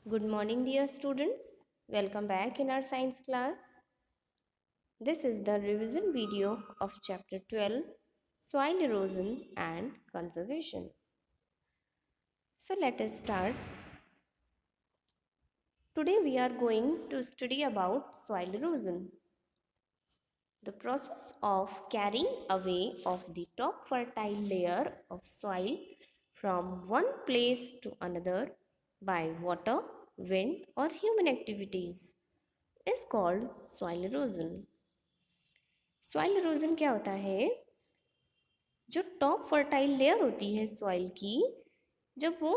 Good morning, dear students. Welcome back in our science class. This is the revision video of chapter 12, Soil Erosion and Conservation. So let us start. Today we are going to study about soil erosion. The process of carrying away of the top fertile layer of soil from one place to another by water, wind or human activities is called soil erosion. Soil erosion क्या होता है? जो top fertile layer होती है soil की, जब वो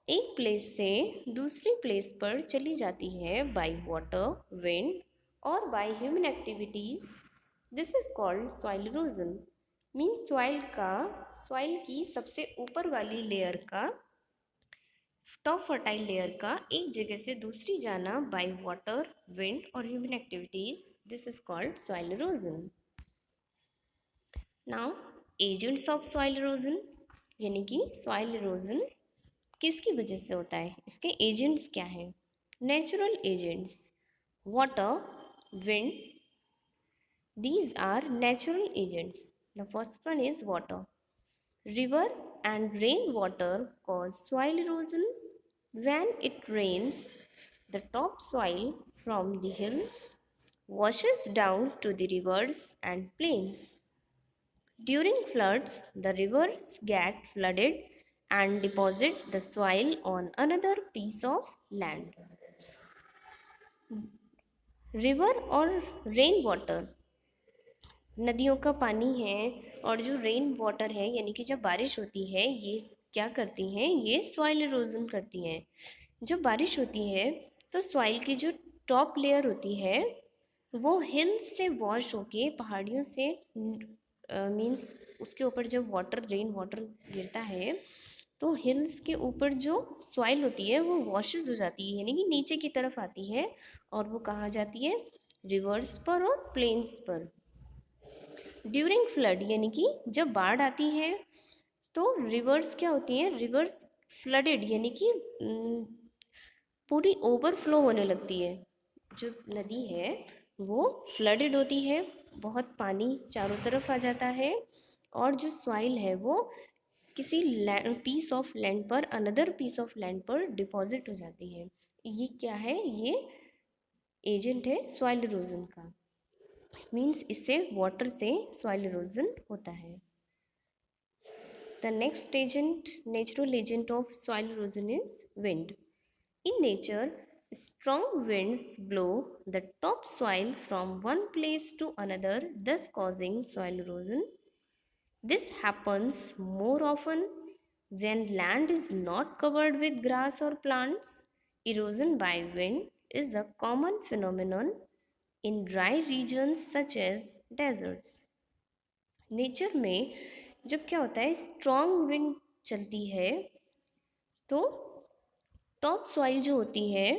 एक प्लेस से दूसरी प्लेस पर चली जाती है बाय वाटर, विंड और by human activities, this is called soil erosion. Means soil की सबसे ऊपर वाली लेयर का, टॉप फर्टाइल लेयर का एक जगह से दूसरी जाना बाय वाटर, विंड और human activities, this is called soil erosion. Now agents of soil erosion, यानी कि सॉइल इरोजन किसकी वजह से होता है, इसके एजेंट्स क्या हैं? Natural agents, water, wind, these are natural agents. The first one is water. River and rainwater cause soil erosion. When it rains, the topsoil from the hills washes down to the rivers and plains. During floods, the rivers get flooded and deposit the soil on another piece of land. River और rain water, नदियों का पानी है और जो rain water है यानी कि जब बारिश होती है, ये क्या करती हैं? ये सॉइल इरोजन करती हैं। जब बारिश होती है तो सॉइल की जो टॉप लेयर होती है वो हिल्स से वॉश होके, पहाड़ियों से मीन्स उसके ऊपर जब रेन वाटर गिरता है तो हिल्स के ऊपर जो सॉइल होती है वो वॉशेस हो जाती है, यानी कि नीचे की तरफ आती है और वो कहाँ जाती है? रिवर्स पर और प्लेन्स पर। ड्यूरिंग फ्लड, यानी कि जब बाढ़ आती है तो रिवर्स क्या होती हैं? रिवर्स फ्लडेड, यानी कि पूरी ओवरफ्लो होने लगती है। जो नदी है वो फ्लडेड होती है, बहुत पानी चारों तरफ आ जाता है और जो सॉइल है वो किसी पीस ऑफ लैंड पर, अनदर पीस ऑफ लैंड पर डिपॉजिट हो जाती है। ये क्या है? ये एजेंट है सॉइल इरोजन का। मीन्स इससे वाटर से सॉइल इरोजन होता है। The next agent, natural agent of soil erosion is wind. In nature, strong winds blow the topsoil from one place to another, thus causing soil erosion. This happens more often when land is not covered with grass or plants. Erosion by wind is a common phenomenon in dry regions such as deserts. Nature में जब क्या होता है, strong wind चलती है तो top soil जो होती है,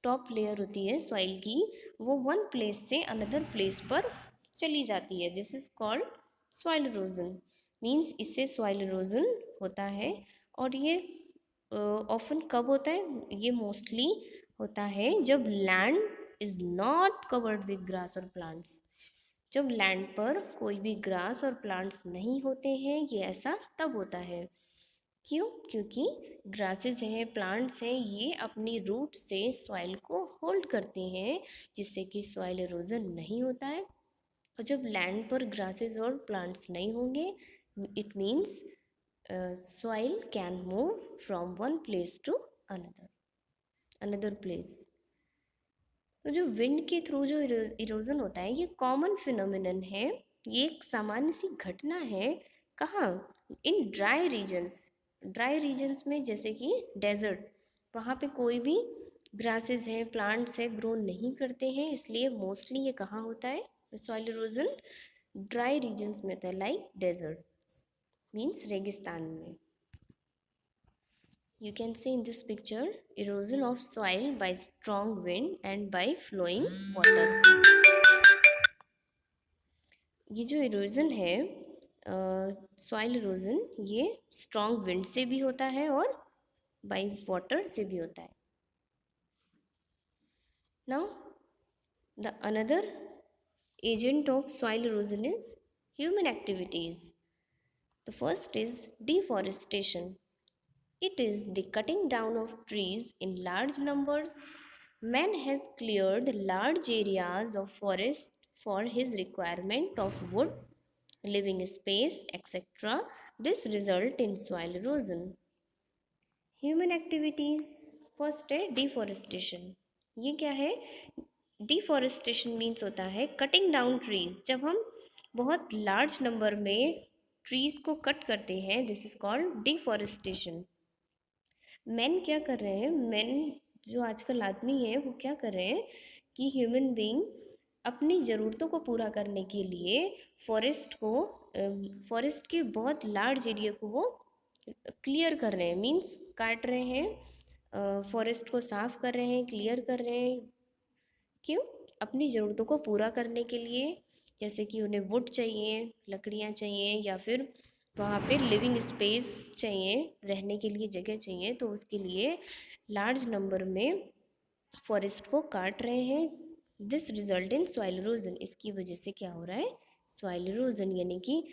टॉप लेयर होती है सॉइल की, वो वन प्लेस से अनदर प्लेस पर चली जाती है। This is called soil erosion. Means इससे सॉइल इरोजन होता है। और ये ऑफन कब होता है? ये मोस्टली होता है जब land is not covered with grass और प्लांट्स। जब लैंड पर कोई भी ग्रास और प्लांट्स नहीं होते हैं, ये ऐसा तब होता है। क्यों? क्योंकि ग्रासेस हैं, प्लांट्स हैं, ये अपनी रूट से सॉइल को होल्ड करते हैं, जिससे कि सॉइल इरोजन नहीं होता है। और जब लैंड पर ग्रासेस और प्लांट्स नहीं होंगे, it means soil can move from one place to another place. तो जो विंड के थ्रू जो इरोजन होता है, ये कॉमन फिनोमिनन है, ये एक सामान्य सी घटना है। कहाँ? इन ड्राई रीजन्स में, जैसे कि डेजर्ट, वहाँ पे कोई भी ग्रासेस हैं, प्लांट्स हैं, ग्रो नहीं करते हैं, इसलिए मोस्टली ये कहाँ होता है सॉइल इरोजन? ड्राई रीजन्स में होता है, लाइक डेजर्ट मीन्स रेगिस्तान में। You can see in this picture erosion of soil by strong wind and by flowing water. ये जो इरोजन है, सॉइल इरोजन, ये स्ट्रॉन्ग विंड से भी होता है और बाई वाटर से भी होता है। Now, the another agent of soil erosion is human activities. The first is deforestation. It is the cutting down of trees in large numbers. Man has cleared large areas of forest for his requirement of wood, living space, etc. This result in soil erosion. Human activities first है deforestation. ये क्या है? Deforestation means होता है cutting down trees. जब हम बहुत large number में ट्रीज को कट करते हैं, this is called deforestation. Man क्या कर रहे हैं? मैन जो आजकल आदमी है वो क्या कर रहे हैं कि ह्यूमन बीइंग अपनी ज़रूरतों को पूरा करने के लिए फॉरेस्ट के बहुत लार्ज एरिया को वो क्लियर कर रहे हैं, मीन्स काट रहे हैं, फॉरेस्ट को साफ कर रहे हैं, क्लियर कर रहे हैं. क्यों? अपनी ज़रूरतों को पूरा करने के लिए. जैसे कि उन्हें वुड चाहिए, लकड़ियाँ चाहिए, या फिर वहाँ पे लिविंग स्पेस चाहिए, रहने के लिए जगह चाहिए, तो उसके लिए लार्ज नंबर में फॉरेस्ट को काट रहे हैं. This result in soil erosion. इसकी वजह से क्या हो रहा है? Soil erosion. यानी कि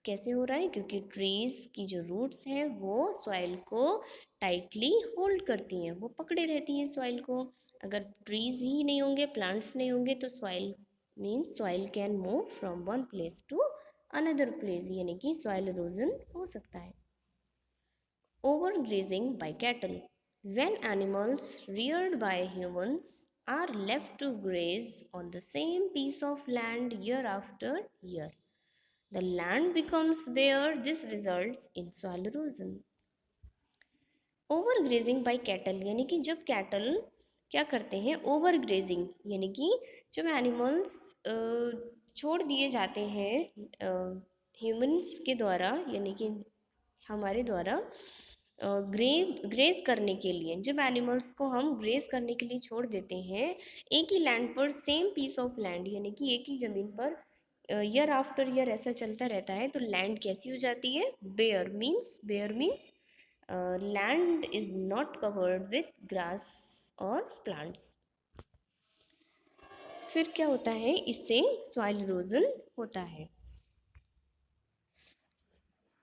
कैसे हो रहा है? क्योंकि ट्रीज़ की जो रूट्स हैं वो सॉइल को टाइटली होल्ड करती हैं, वो पकड़े रहती हैं सॉइल को. अगर ट्रीज़ ही नहीं होंगे, प्लांट्स नहीं होंगे, तो soil means soil can move from one place to another place. यानी कि सॉइल इरोजन हो सकता है. Overgrazing by cattle. When animals reared by humans are left to graze on the same piece of land year after year, the land becomes bare. This results in soil erosion. Overgrazing by cattle. यानी कि जब cattle क्या करते हैं? Overgrazing. यानी कि जब animals छोड़ दिए जाते हैं ह्यूमंस के द्वारा, यानी कि हमारे द्वारा ग्रेज करने के लिए. जब एनिमल्स को हम ग्रेज करने के लिए छोड़ देते हैं एक ही लैंड पर, सेम पीस ऑफ लैंड, यानी कि एक ही ज़मीन पर ईयर आफ्टर ईयर ऐसा चलता रहता है, तो लैंड कैसी हो जाती है? Bare means land is not covered with grass और प्लांट्स. फिर क्या होता है? इससे सॉइल इरोजन होता है.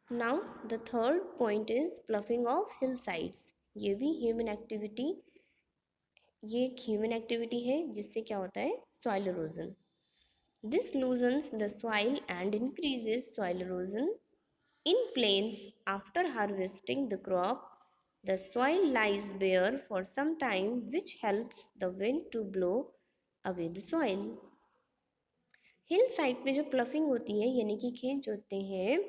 Now the third point is ploughing of hill sides. ये भी ह्यूमन एक्टिविटी, ये एक ह्यूमन एक्टिविटी है जिससे क्या होता है? Soil erosion. This loosens the soil and increases soil erosion. In plains, after harvesting the crop, the soil lies bare for some time, which helps the wind to blow away the soil. Hill side पे जो ploughing होती है, यानी कि खेत जोतते हैं,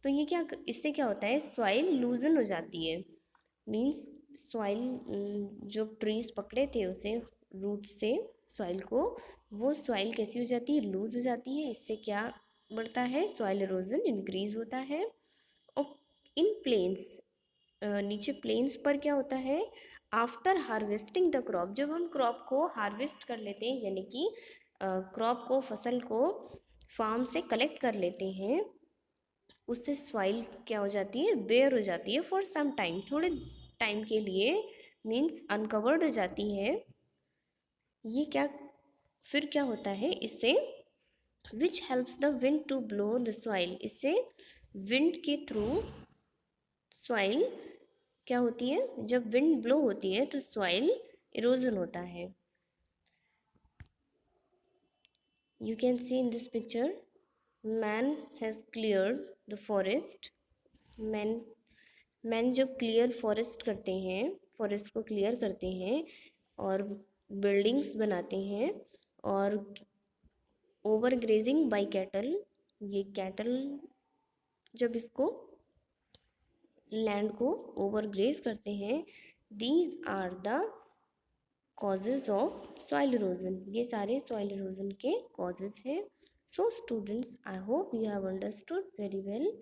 तो ये क्या, इससे क्या होता है? सॉइल लूजन हो जाती है. मीन्स सॉइल जो ट्रीज पकड़े थे उसे रूट से सॉइल को, वो सॉइल कैसी हो जाती है? लूज हो जाती है. इससे क्या बढ़ता है? सॉइल इरोजन इंक्रीज होता है. और इन प्लेन्स, नीचे प्लेन्स पर क्या होता है? After harvesting the crop. जब हम क्रॉप को हार्वेस्ट कर लेते हैं, यानी कि क्रॉप को, फसल को फार्म से कलेक्ट कर लेते हैं, उससे सॉइल क्या हो जाती है? बेयर हो जाती है फॉर सम टाइम, थोड़े टाइम के लिए, मीन्स अनकवर्ड हो जाती है. ये क्या, फिर क्या होता है इससे? Which helps the wind to blow the soil. इससे विंड के थ्रू सॉइल क्या होती है? जब विंड ब्लो होती है तो सॉइल इरोजन होता है. You can see in this picture, man has cleared the forest. Man man जब क्लियर फॉरेस्ट करते हैं, फॉरेस्ट को क्लियर करते हैं और बिल्डिंग्स बनाते हैं, और ओवर ग्रेजिंग बाई कैटल. ये कैटल जब इसको लैंड को ओवर ग्रेज करते हैं, these are the causes of soil erosion. ये सारे सॉइल इरोजन के कॉजेज हैं. So students, I hope you have understood very well,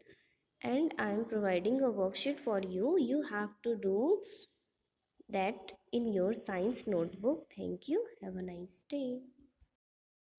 and I am providing a worksheet for you. You have to do that in your science notebook. Thank you. Have a nice day.